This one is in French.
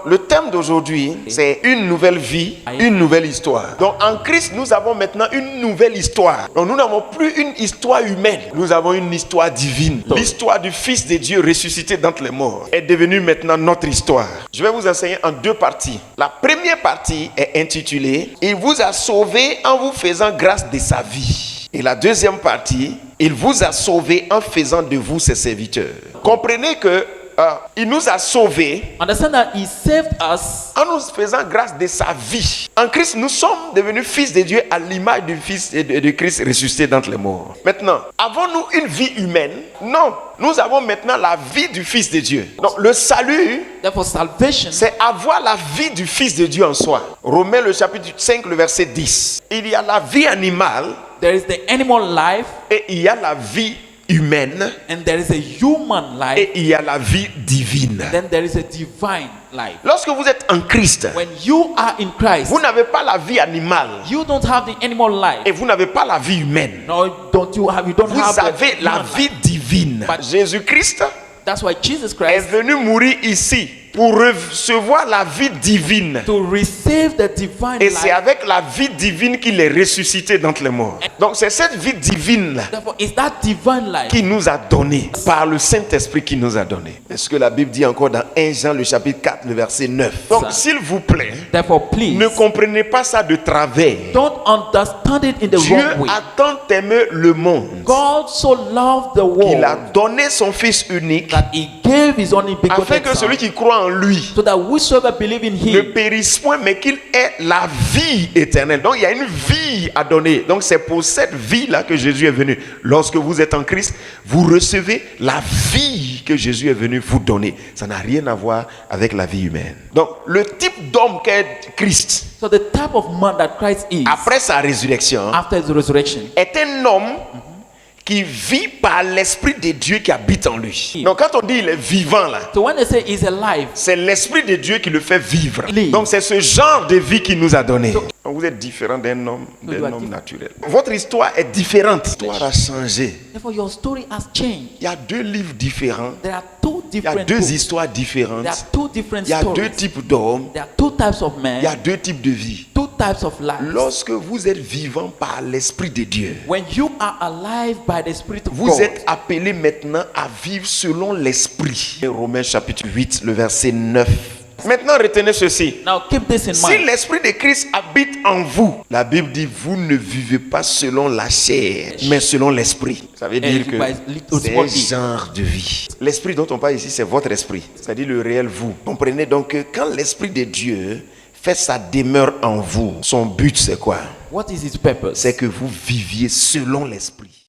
Le thème d'aujourd'hui, c'est une nouvelle vie, une nouvelle histoire. Donc en Christ, nous avons maintenant une nouvelle histoire. Donc nous n'avons plus une histoire humaine, nous avons une histoire divine. L'histoire du Fils de Dieu ressuscité d'entre les morts est devenue maintenant notre histoire. Je vais vous enseigner en deux parties. La première partie est intitulée « Il vous a sauvé en vous faisant grâce de sa vie ». Et la deuxième partie, « Il vous a sauvé en faisant de vous ses serviteurs ». Comprenez que il nous a sauvés. Understand that he saved us en nous faisant grâce de sa vie. En Christ, nous sommes devenus fils de Dieu à l'image du Fils de Christ ressuscité d'entre les morts. Maintenant, avons-nous une vie humaine? Non. Nous avons maintenant la vie du Fils de Dieu. Donc, le salut, c'est avoir la vie du Fils de Dieu en soi. Romains le chapitre 5, le verset 10. Il y a la vie animale. There is the animal life. Et il y a la vie humaine, and there is a human life, et il y a la vie divine. Then there is a divine life. Lorsque vous êtes en Christ, when you are in Christ, vous n'avez pas la vie animale, you don't have the animal life, et vous n'avez pas la vie humaine. No, vous avez la vie divine. Jésus-Christ est venu mourir ici pour recevoir la vie divine. To receive the divine et c'est avec la vie divine qu'il est ressuscité d'entre les morts. Donc c'est cette vie divine qui nous a donné par le Saint-Esprit qui nous a donné. C'est ce que la Bible dit encore dans 1 Jean le chapitre 4 le verset 9. Donc s'il vous plaît, ne comprenez pas ça de travers. Don't understand it in the Dieu wrong way. a tant aimé le monde God so loved the world qu'il a donné son Fils unique that he gave his only begotten afin que celui qui croit en lui so that whosoever believe in ne him périsse point, mais qu'il ait la vie éternelle. Donc il y a une vie à donner. Donc c'est pour cette vie-là que Jésus est venu. Lorsque vous êtes en Christ, vous recevez la vie que Jésus est venu vous donner. Ça n'a rien à voir avec la vie humaine. Donc le type d'homme qu'est Christ, so the type of man that Christ is après sa résurrection, after his resurrection, est un homme qui vit par l'Esprit de Dieu qui habite en lui. Donc quand on dit il est vivant là, so when they say he's alive, c'est l'Esprit de Dieu qui le fait vivre. Live. Donc c'est ce genre de vie qu'il nous a donné. Donc, vous êtes différent d'un homme naturel. Votre histoire est différente. L'histoire a changé. Therefore your story has changed. Il y a deux livres différents. There are two Il y a different deux books. histoires différentes. There are two different Il y a stories. deux types d'hommes. There are two types of men. Il y a deux types de vie. Two types of lives. Lorsque vous êtes vivant par l'Esprit de Dieu, When you are alive by the Spirit of vous God, êtes appelés maintenant à vivre selon l'Esprit. Romains chapitre 8, le verset 9. Maintenant, retenez ceci. now keep this in Si mind. l'Esprit de Christ habite en vous, la Bible dit, vous ne vivez pas selon la chair, mais selon l'Esprit. Ça veut dire que c'est un genre de vie. L'Esprit dont on parle ici, c'est votre esprit, c'est-à-dire le réel vous. Comprenez donc que quand l'Esprit de Dieu fait sa demeure en vous, son but c'est quoi? What is his purpose? C'est que vous viviez selon l'Esprit.